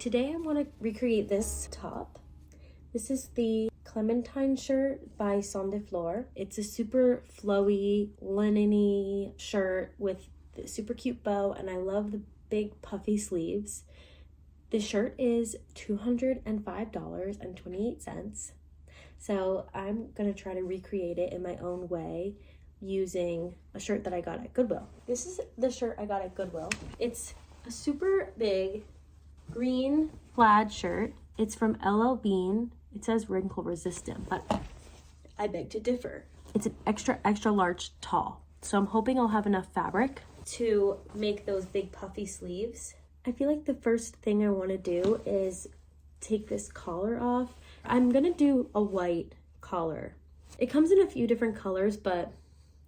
today I want to recreate this top. This is the Clementine shirt by Son de Fleur. It's a super flowy, linen-y shirt with the super cute bow, and I love the big puffy sleeves. The shirt is $205.28. So I'm gonna try to recreate it in my own way using a shirt that I got at Goodwill. This is the shirt I got at Goodwill. It's a super big green plaid shirt. It's from LL Bean. It says wrinkle resistant, but I beg to differ. It's an extra large tall. So I'm hoping I'll have enough fabric to make those big puffy sleeves. I feel like the first thing I want to do is take this collar off. I'm gonna do a white collar. It comes in a few different colors, but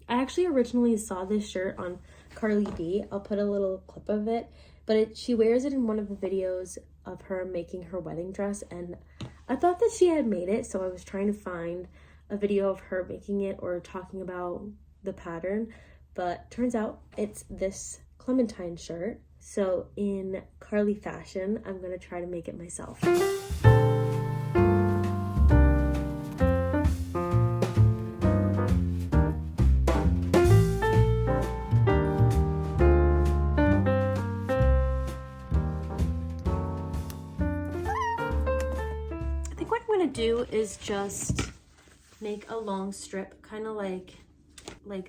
I actually originally saw this shirt on Carly B. I'll put a little clip of it, but she wears it in one of the videos of her making her wedding dress, and I thought that she had made it, so I was trying to find a video of her making it or talking about the pattern, but turns out it's this Clementine shirt. So in Carly fashion, I'm gonna try to make it myself. Do is just make a long strip, kind of like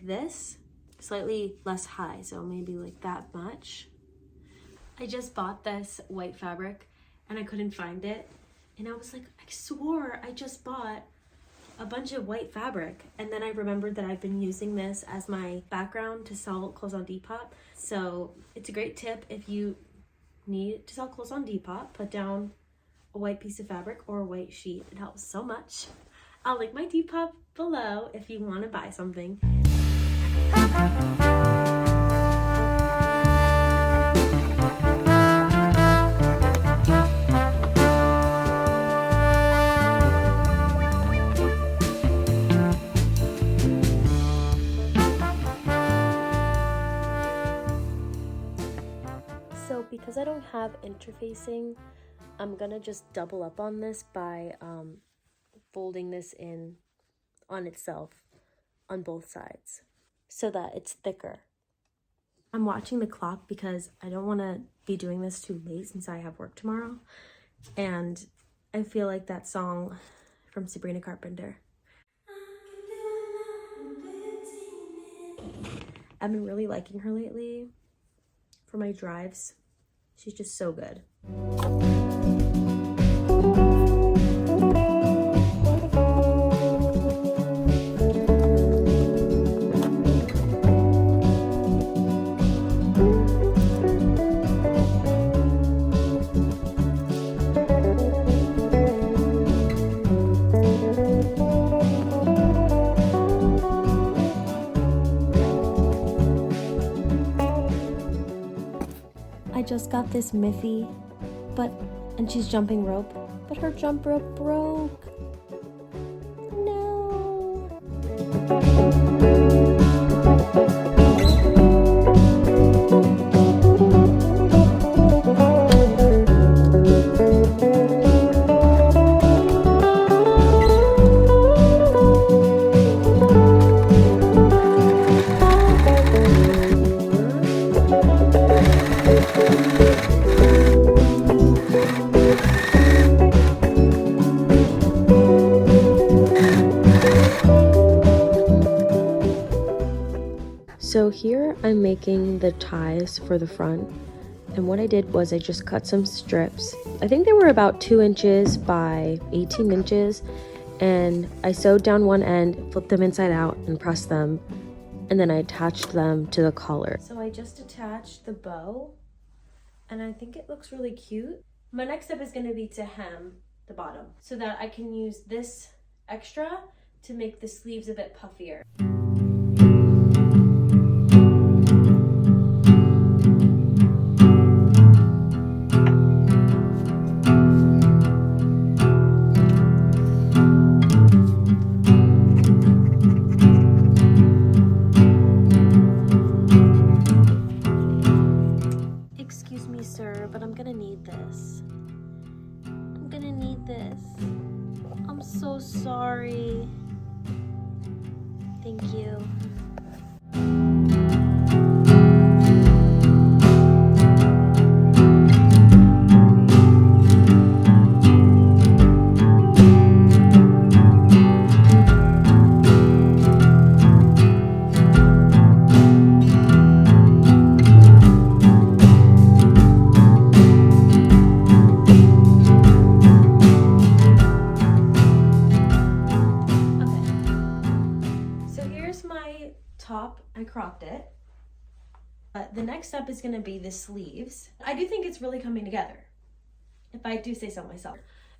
this, slightly less high, so maybe like that much. I just bought this white fabric and I couldn't find it, and I was like, I swore I just bought a bunch of white fabric, and then I remembered that I've been using this as my background to sell clothes on Depop. So it's a great tip if you need to sell clothes on Depop. Put down a white piece of fabric or a white sheet. It helps so much. I'll link my Depop below if you want to buy something. So because I don't have interfacing, I'm gonna just double up on this by folding this in on itself on both sides so that it's thicker. I'm watching the clock because I don't want to be doing this too late since I have work tomorrow, and I feel like that song from Sabrina Carpenter. I've been really liking her lately for my drives. She's just so good. I just got this Miffy, and she's jumping rope, but her jump rope broke. No. So here I'm making the ties for the front, and what I did was I just cut some strips. I think they were about 2 inches by 18 inches, and I sewed down one end, flipped them inside out, and pressed them, and then I attached them to the collar. So I just attached the bow, and I think it looks really cute. My next step is going to be to hem the bottom so that I can use this extra to make the sleeves a bit puffier. Excuse me, sir, but I'm gonna need this. I cropped it. The next step is going to be the sleeves. I do think it's really coming together, if I do say so myself.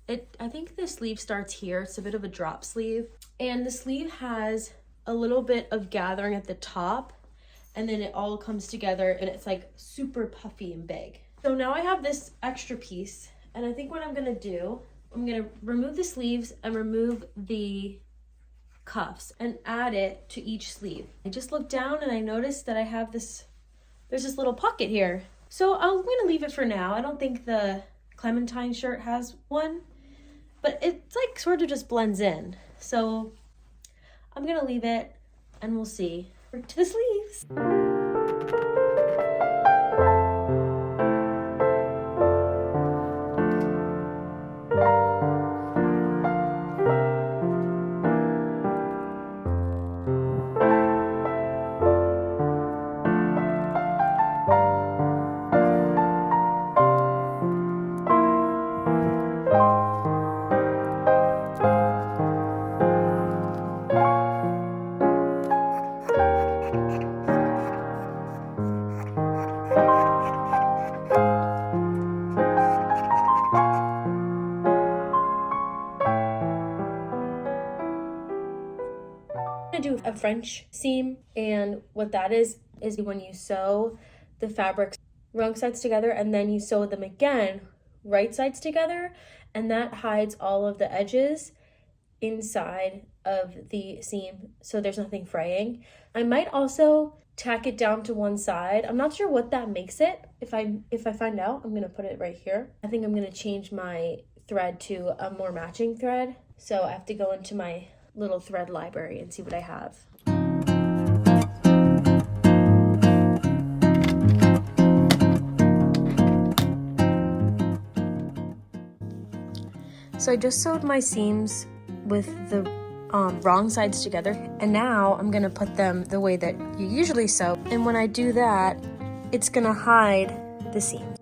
I think the sleeve starts here. It's a bit of a drop sleeve. And the sleeve has a little bit of gathering at the top, and then it all comes together and it's like super puffy and big. So now I have this extra piece, and I think what I'm going to do, I'm going to remove the sleeves and remove the cuffs and add it to each sleeve. I just looked down and I noticed that I have this, there's this little pocket here. So I'm going to leave it for now. I don't think the Clementine shirt has one, but it's like sort of just blends in. So I'm going to leave it and we'll see. To the sleeves. Do a French seam, and what that is when you sew the fabrics wrong sides together and then you sew them again right sides together, and that hides all of the edges inside of the seam so there's nothing fraying. I might also tack it down to one side. I'm not sure what that makes it. If I find out, I'm gonna put it right here. I think I'm gonna change my thread to a more matching thread, so I have to go into my little thread library and see what I have. So I just sewed my seams with the wrong sides together, and now I'm gonna put them the way that you usually sew, and when I do that, it's gonna hide the seams.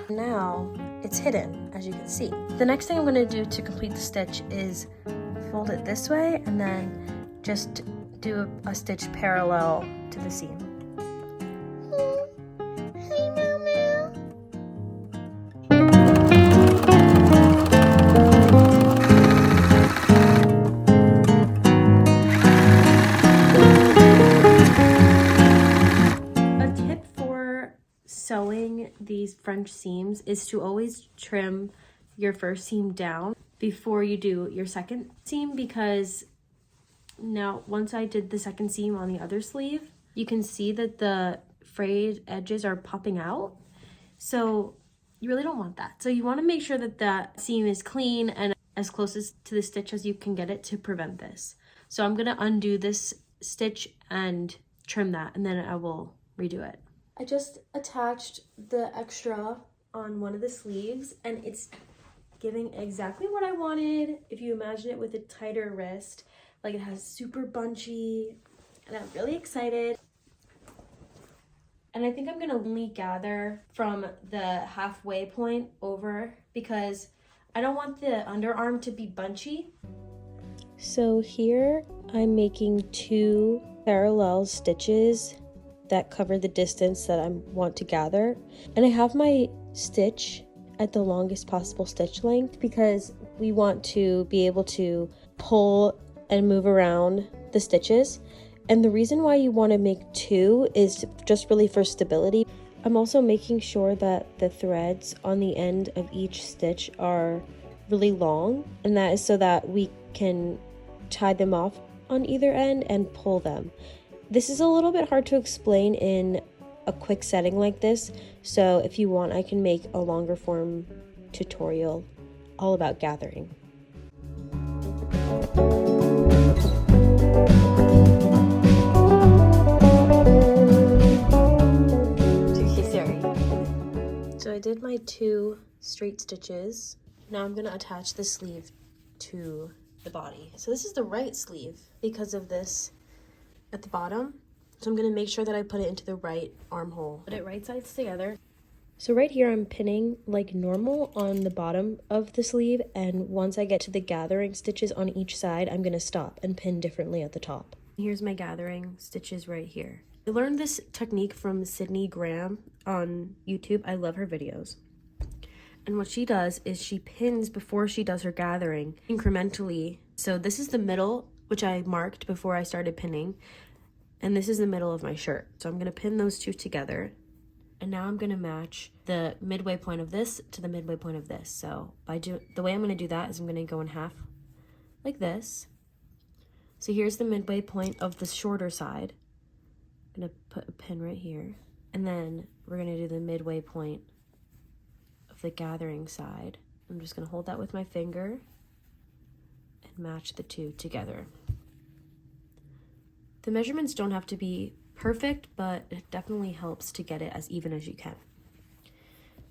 Now it's hidden, as you can see. The next thing I'm going to do to complete the stitch is fold it this way and then just do a stitch parallel to the seam. Hey, Meow Meow. A tip for sewing these French seams is to always trim your first seam down before you do your second seam, because now once I did the second seam on the other sleeve, you can see that the frayed edges are popping out. So you really don't want that. So you want to make sure that that seam is clean and as close to the stitch as you can get it to prevent this. So I'm going to undo this stitch and trim that, and then I will redo it. I just attached the extra on one of the sleeves, and it's giving exactly what I wanted. If you imagine it with a tighter wrist, like it has super bunchy, and I'm really excited. And I think I'm gonna only gather from the halfway point over because I don't want the underarm to be bunchy. So here I'm making 2 parallel stitches that cover the distance that I want to gather. And I have my stitch at the longest possible stitch length because we want to be able to pull and move around the stitches. And the reason why you want to make 2 is just really for stability. I'm also making sure that the threads on the end of each stitch are really long, and that is so that we can tie them off on either end and pull them. This is a little bit hard to explain in a quick setting like this, so if you want, I can make a longer form tutorial all about gathering. So I did my 2 straight stitches. Now I'm going to attach the sleeve to the body. So this is the right sleeve because of this at the bottom. So I'm going to make sure that I put it into the right armhole. Put it right sides together. So right here I'm pinning like normal on the bottom of the sleeve, and once I get to the gathering stitches on each side, I'm going to stop and pin differently at the top. Here's my gathering stitches right here. I learned this technique from Sydney Graham on YouTube. I love her videos. And what she does is she pins before she does her gathering incrementally. So this is the middle, which I marked before I started pinning, and this is the middle of my shirt. So I'm going to pin those two together. And now I'm going to match the midway point of this to the midway point of this. So the way I'm going to do that is I'm going to go in half like this. So here's the midway point of the shorter side. I'm going to put a pin right here. And then we're going to do the midway point of the gathering side. I'm just going to hold that with my finger and match the two together. The measurements don't have to be perfect, but it definitely helps to get it as even as you can.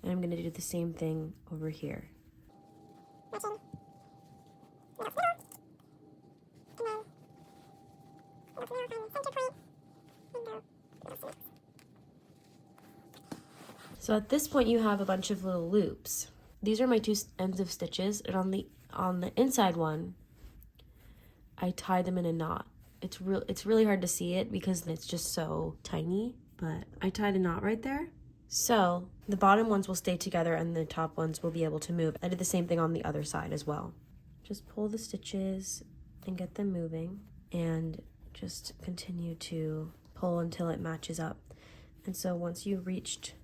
And I'm going to do the same thing over here. So at this point you have a bunch of little loops. These are my two ends of stitches, and on the inside one I tie them in a knot. It's really hard to see it because it's just so tiny, but I tied a knot right there. So the bottom ones will stay together and the top ones will be able to move. I did the same thing on the other side as well. Just pull the stitches and get them moving, and just continue to pull until it matches up. And so once you've reached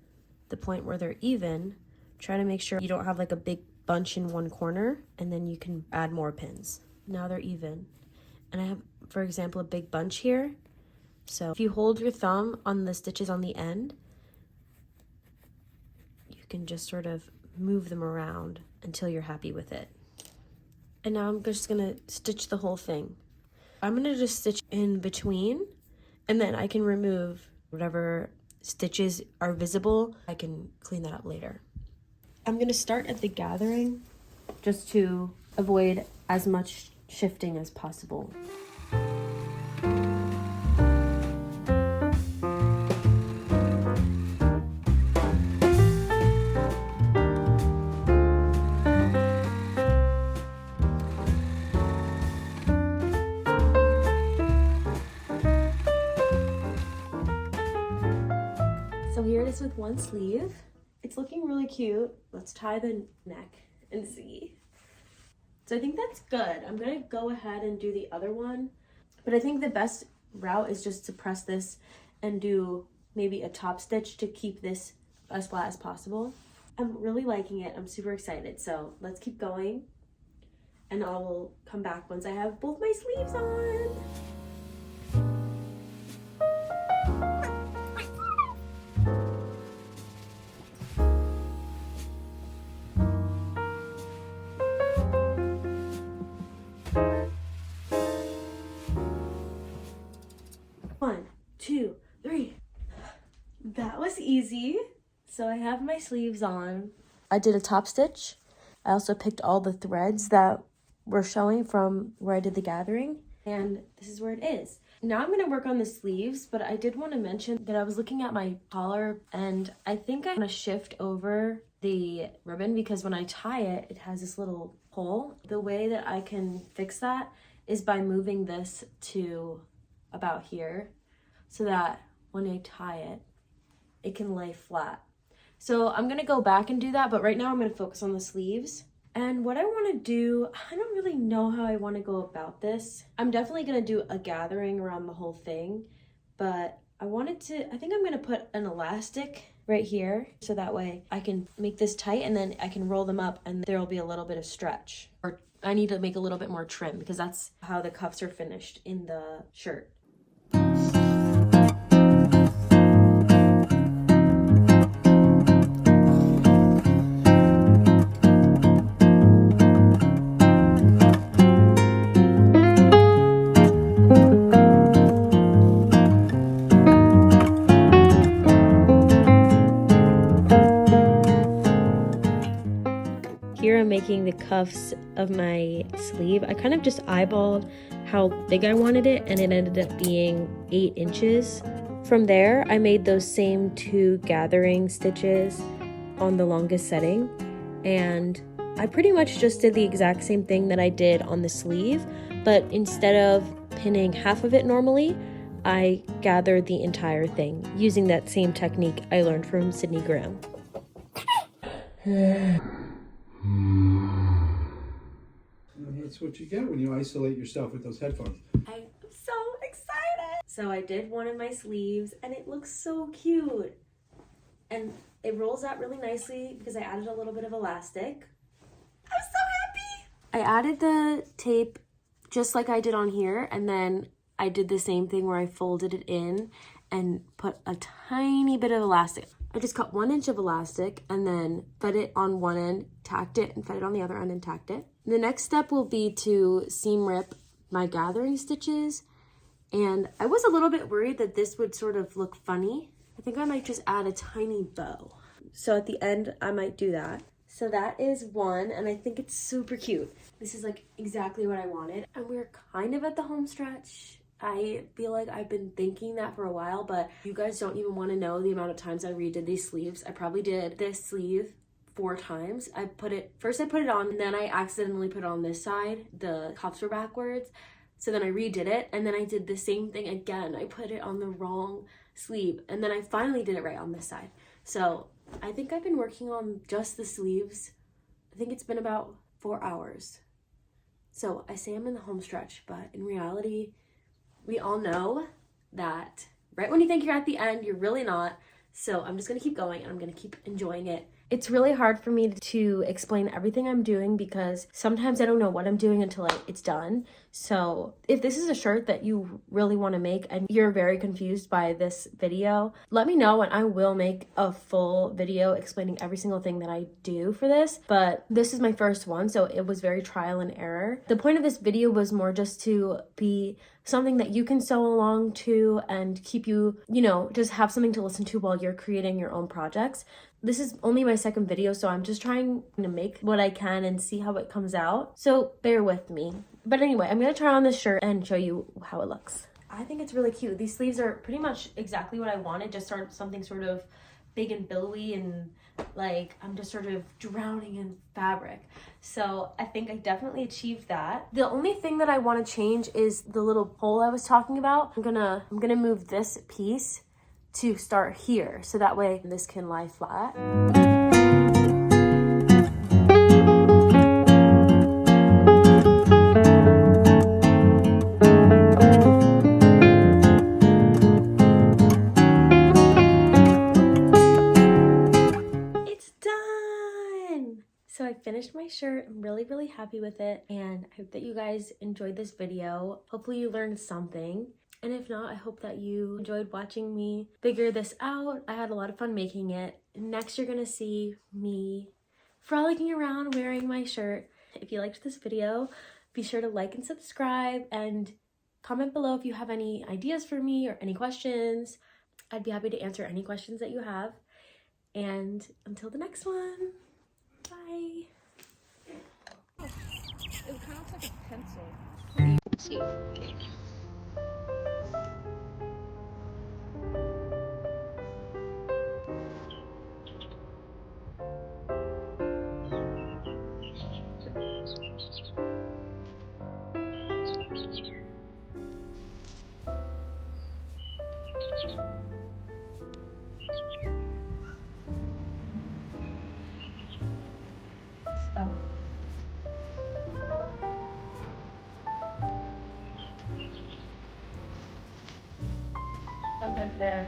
the point where they're even, try to make sure you don't have like a big bunch in one corner, and then you can add more pins. Now they're even. And I have, for example, a big bunch here. So if you hold your thumb on the stitches on the end, you can just sort of move them around until you're happy with it. And now I'm just gonna stitch the whole thing. I'm gonna just stitch in between, and then I can remove whatever stitches are visible. I can clean that up later. I'm gonna start at the gathering just to avoid as much shifting as possible. So here it is with one sleeve. It's looking really cute. Let's tie the neck and see. So I think that's good. I'm gonna go ahead and do the other one, but I think the best route is just to press this and do maybe a top stitch to keep this as flat as possible. I'm really liking it. I'm super excited. So let's keep going, and I will come back once I have both my sleeves on. One, two, three. That was easy. So I have my sleeves on. I did a top stitch. I also picked all the threads that were showing from where I did the gathering, and this is where it is. Now I'm going to work on the sleeves, but I did want to mention that I was looking at my collar, and I think I'm going to shift over the ribbon because when I tie it, it has this little hole. The way that I can fix that is by moving this to about here so that when I tie it, it can lay flat. So I'm gonna go back and do that, but right now I'm gonna focus on the sleeves. And what I wanna do, I don't really know how I wanna go about this. I'm definitely gonna do a gathering around the whole thing, but I think I'm gonna put an elastic right here so that way I can make this tight and then I can roll them up and there'll be a little bit of stretch. Or I need to make a little bit more trim because that's how the cuffs are finished in the shirt. Here I'm making the cuffs of my sleeve. I kind of just eyeballed how big I wanted it, and it ended up being 8 inches. From there, I made those same 2 gathering stitches on the longest setting, and I pretty much just did the exact same thing that I did on the sleeve, but instead of pinning half of it normally, I gathered the entire thing using that same technique I learned from Sydney Graham. That's what you get when you isolate yourself with those headphones. I'm so excited! So I did one of my sleeves and it looks so cute. And it rolls out really nicely because I added a little bit of elastic. I'm so happy! I added the tape just like I did on here, and then I did the same thing where I folded it in and put a tiny bit of elastic. I just cut 1 inch of elastic and then fed it on one end, tacked it, and fed it on the other end and tacked it. The next step will be to seam rip my gathering stitches, and I was a little bit worried that this would sort of look funny. I think I might just add a tiny bow. So at the end, I might do that. So that is one, and I think it's super cute. This is like exactly what I wanted. And we're kind of at the home stretch. I feel like I've been thinking that for a while, but you guys don't even want to know the amount of times I redid these sleeves. I probably did this sleeve 4 times. First I put it on, and then I accidentally put it on this side. The cuffs were backwards. So then I redid it, and then I did the same thing again. I put it on the wrong sleeve, and then I finally did it right on this side. So I think I've been working on just the sleeves. I think it's been about 4 hours. So I say I'm in the home stretch, but in reality, we all know that right when you think you're at the end, you're really not. So I'm just gonna keep going and I'm gonna keep enjoying it. It's really hard for me to explain everything I'm doing because sometimes I don't know what I'm doing until it's done. So if this is a shirt that you really want to make and you're very confused by this video, let me know and I will make a full video explaining every single thing that I do for this. But this is my first one, so it was very trial and error. The point of this video was more just to be something that you can sew along to and keep you, just have something to listen to while you're creating your own projects. This is only my second video, so I'm just trying to make what I can and see how it comes out. So bear with me. But anyway, I'm gonna try on this shirt and show you how it looks. I think it's really cute. These sleeves are pretty much exactly what I wanted, just something sort of big and billowy and like I'm just sort of drowning in fabric. So I think I definitely achieved that. The only thing that I want to change is the little hole I was talking about. I'm gonna move this piece to start here so that way this can lie flat. It's done! So I finished my shirt. I'm really, really happy with it, and I hope that you guys enjoyed this video. Hopefully you learned something. And if not, I hope that you enjoyed watching me figure this out. I had a lot of fun making it. Next, you're gonna see me frolicking around wearing my shirt. If you liked this video, be sure to like and subscribe and comment below if you have any ideas for me or any questions. I'd be happy to answer any questions that you have. And until the next one, bye. It kind of looks like a pencil. Let's see. Stop. Okay, there.